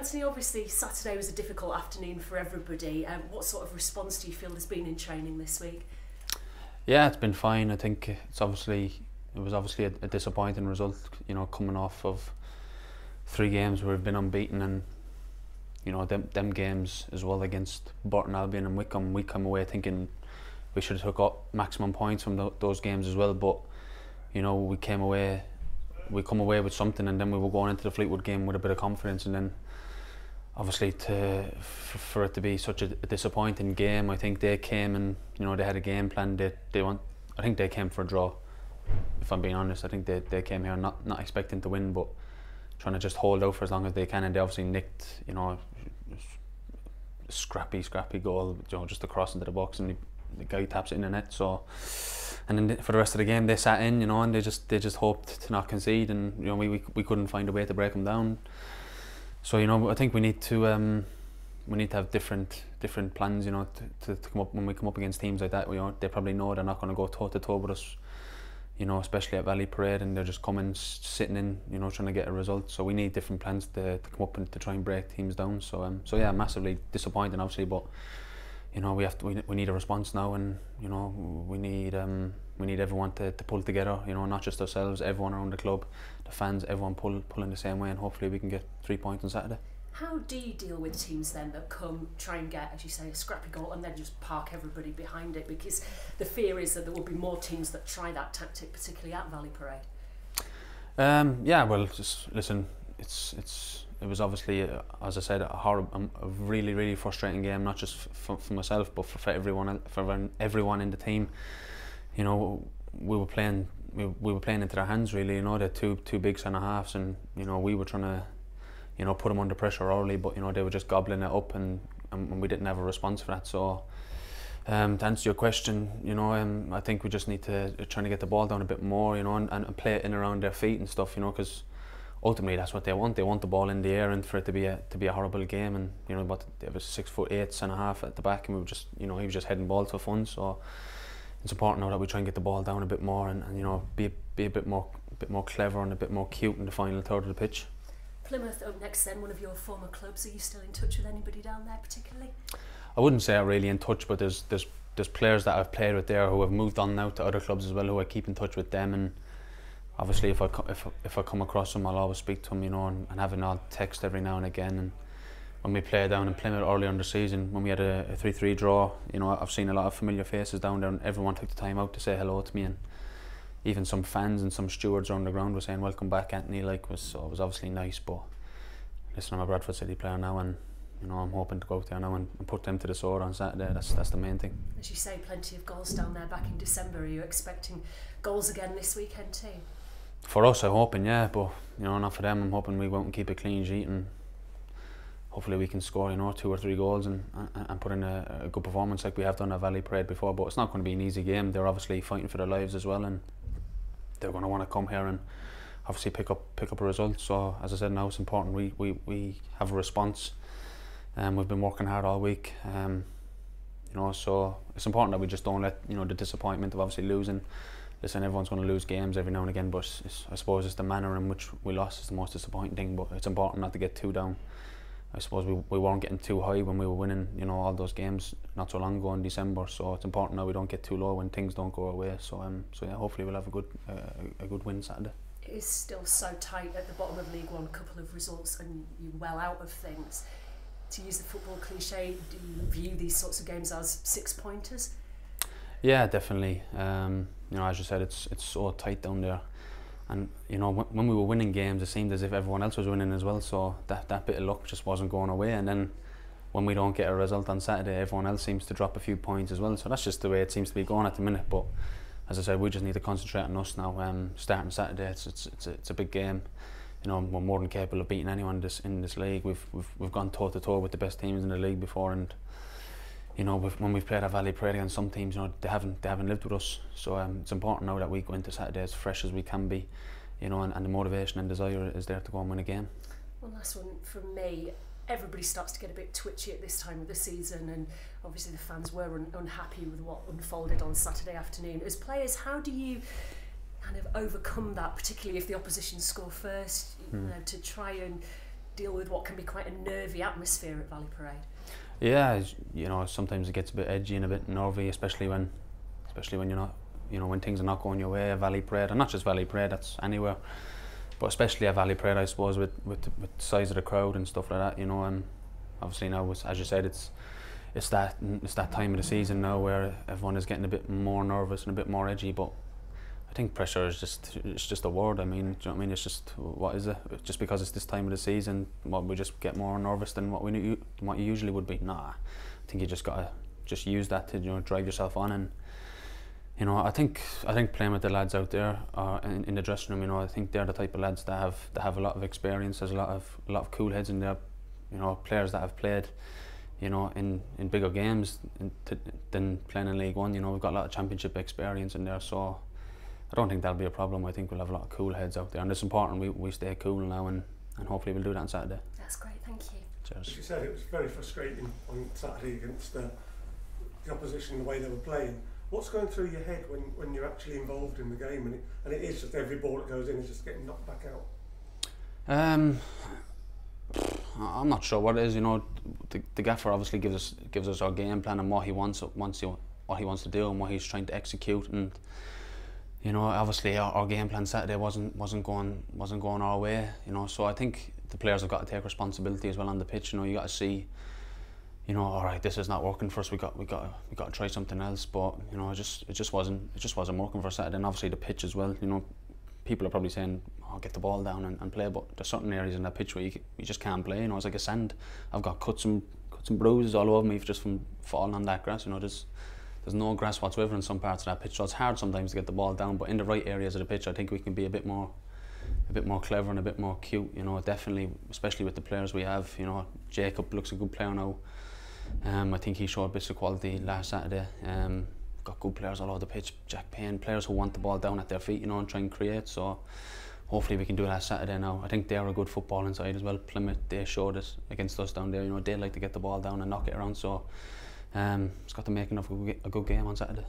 Anthony, obviously Saturday was a difficult afternoon for everybody. What sort of response do you feel there's been in training this week? Yeah, it's been fine. I think it was obviously a disappointing result, you know, coming off of 3 games where we've been unbeaten, and you know, them games as well against Burton Albion and Wickham, we come away thinking we should have took up maximum points from those games as well. But you know, we come away with something, and then we were going into the Fleetwood game with a bit of confidence, and then obviously for it to be such a disappointing game, I think they came and, you know, they had a game plan. I think they came for a draw, if I'm being honest. I think they came here not expecting to win, but trying to just hold out for as long as they can, and they obviously nicked, you know, a scrappy goal, you know, just across into the box, and the guy taps it in the net. So, and then for the rest of the game they sat in, you know, and they just hoped to not concede, and you know, we couldn't find a way to break them down. So, you know, I think we need to have different plans, you know, to come up when we come up against teams like that. You know, they probably know they're not going to go toe to toe with us, you know, especially at Valley Parade, and they're just coming, sitting in, you know, trying to get a result. So we need different plans to come up and to try and break teams down. So yeah, massively disappointing, obviously, but you know, we need a response now, and you know, we need everyone to pull together, you know, not just ourselves, everyone around the club, the fans, everyone pulling the same way, and hopefully we can get 3 points on Saturday. How do you deal with teams then that come, try and get, as you say, a scrappy goal and then just park everybody behind it? Because the fear is that there will be more teams that try that tactic, particularly at Valley Parade. Yeah, well, just listen, it was obviously, as I said, a really frustrating game, not just for myself, but for everyone in the team. You know, we were playing into their hands, really. You know, they're two big centre halves, and you know, we were trying to, you know, put them under pressure early, but you know, they were just gobbling it up, and we didn't have a response for that. So to answer your question, you know, I think we just need to try to get the ball down a bit more, you know, and play it in around their feet and stuff, you know, because ultimately that's what they want. They want the ball in the air, and for it to be a horrible game. And you know, but they have a 6'8" centre half at the back, and we were just, you know, he was just heading balls for fun. So it's important now that we try and get the ball down a bit more, and you know, be a bit more clever and a bit more cute in the final third of the pitch. Plymouth up next then, one of your former clubs. Are you still in touch with anybody down there particularly? I wouldn't say I'm really in touch, but there's players that I've played with there who have moved on now to other clubs as well, who I keep in touch with them. And obviously if I come across them, I'll always speak to them, you know, and have an odd text every now and again. And when we played down in Plymouth earlier in the season, when we had a 3-3 draw, you know, I've seen a lot of familiar faces down there, and everyone took the time out to say hello to me, and even some fans and some stewards around the ground were saying welcome back, Anthony. It was obviously nice. But listen, I'm a Bradford City player now, and you know, I'm hoping to go out there now and put them to the sword on Saturday. That's the main thing. As you say, plenty of goals down there back in December. Are you expecting goals again this weekend too? For us, I'm hoping, yeah, but you know, not for them. I'm hoping we go out and keep a clean sheet, and hopefully we can score, you know, 2 or 3 goals and put in a good performance like we have done at Valley Parade before. But it's not going to be an easy game. They're obviously fighting for their lives as well, and they're going to want to come here and obviously pick up a result. So as I said, now it's important we have a response. We've been working hard all week, you know, so it's important that we just don't let, you know, the disappointment of obviously losing. Listen, everyone's going to lose games every now and again, but I suppose it's the manner in which we lost is the most disappointing thing. But it's important not to get too down. I suppose we weren't getting too high when we were winning, you know, all those games not so long ago in December. So it's important now we don't get too low when things don't go our way. So yeah, hopefully we'll have a good win Saturday. It is still so tight at the bottom of League One. A couple of results and you're well out of things. To use the football cliche, do you view these sorts of games as 6-pointers? Yeah, definitely. You know, as you said, it's so tight down there. And you know, when we were winning games, it seemed as if everyone else was winning as well. So that bit of luck just wasn't going away. And then when we don't get a result on Saturday, everyone else seems to drop a few points as well. So that's just the way it seems to be going at the minute. But as I said, we just need to concentrate on us now. Starting Saturday, it's a big game. You know, we're more than capable of beating anyone in this league. We've gone toe to toe with the best teams in the league before, and you know, when we've played at Valley Parade against some teams, you know, they haven't lived with us. So it's important now that we go into Saturday as fresh as we can be, you know, and the motivation and desire is there to go and win a game. One last one from me. Everybody starts to get a bit twitchy at this time of the season, and obviously the fans were unhappy with what unfolded on Saturday afternoon. As players, how do you kind of overcome that, particularly if the opposition score first, you know, to try and deal with what can be quite a nervy atmosphere at Valley Parade? Yeah, you know, sometimes it gets a bit edgy and a bit nervy, especially when you're not, you know, when things are not going your way at Valley Parade, and not just Valley Parade, that's anywhere, but especially at Valley Parade, I suppose, with the size of the crowd and stuff like that, you know. And obviously now, as you said, it's that time of the season now where everyone is getting a bit more nervous and a bit more edgy. But I think pressure is just a word. I mean, do you know what I mean? It's just, what is it? Just because it's this time of the season, what, we just get more nervous than what you usually would be? Nah, I think you just gotta use that to, you know, drive yourself on. And you know, I think playing with the lads out there in the dressing room, you know, I think they're the type of lads that have a lot of experience. There's a lot of cool heads in there, you know, players that have played, you know, in bigger games than playing in League One. You know, we've got a lot of championship experience in there, so I don't think that'll be a problem. I think we'll have a lot of cool heads out there, and it's important we stay cool now, and hopefully we'll do that on Saturday. That's great, thank you. Cheers. As you said, it was very frustrating on Saturday against the opposition, the way they were playing. What's going through your head when you're actually involved in the game, and it is just every ball that goes in is just getting knocked back out? I'm not sure what it is. You know, the gaffer obviously gives us our game plan and what he wants to do and what he's trying to execute. And you know, obviously our game plan Saturday wasn't going our way. You know, so I think the players have got to take responsibility as well on the pitch. You know, you got to see, you know, all right, this is not working for us. We got to try something else. But you know, it just wasn't working for Saturday. And obviously the pitch as well. You know, people are probably saying, "Oh, get the ball down and play," but there's certain areas in that pitch where you just can't play. You know, it's like a sand. I've got cuts and bruises all over me just from falling on that grass. You know, there's no grass whatsoever in some parts of that pitch, so it's hard sometimes to get the ball down. But in the right areas of the pitch, I think we can be a bit more clever and a bit more cute. You know, definitely, especially with the players we have. You know, Jacob looks a good player now. I think he showed bits of quality last Saturday. Got good players all over the pitch. Jack Payne, players who want the ball down at their feet, you know, and try and create. So hopefully we can do that Saturday now. I think they're a good football inside as well. Plymouth, they showed it against us down there. You know, they like to get the ball down and knock it around. So it's got the making of a good game on Saturday.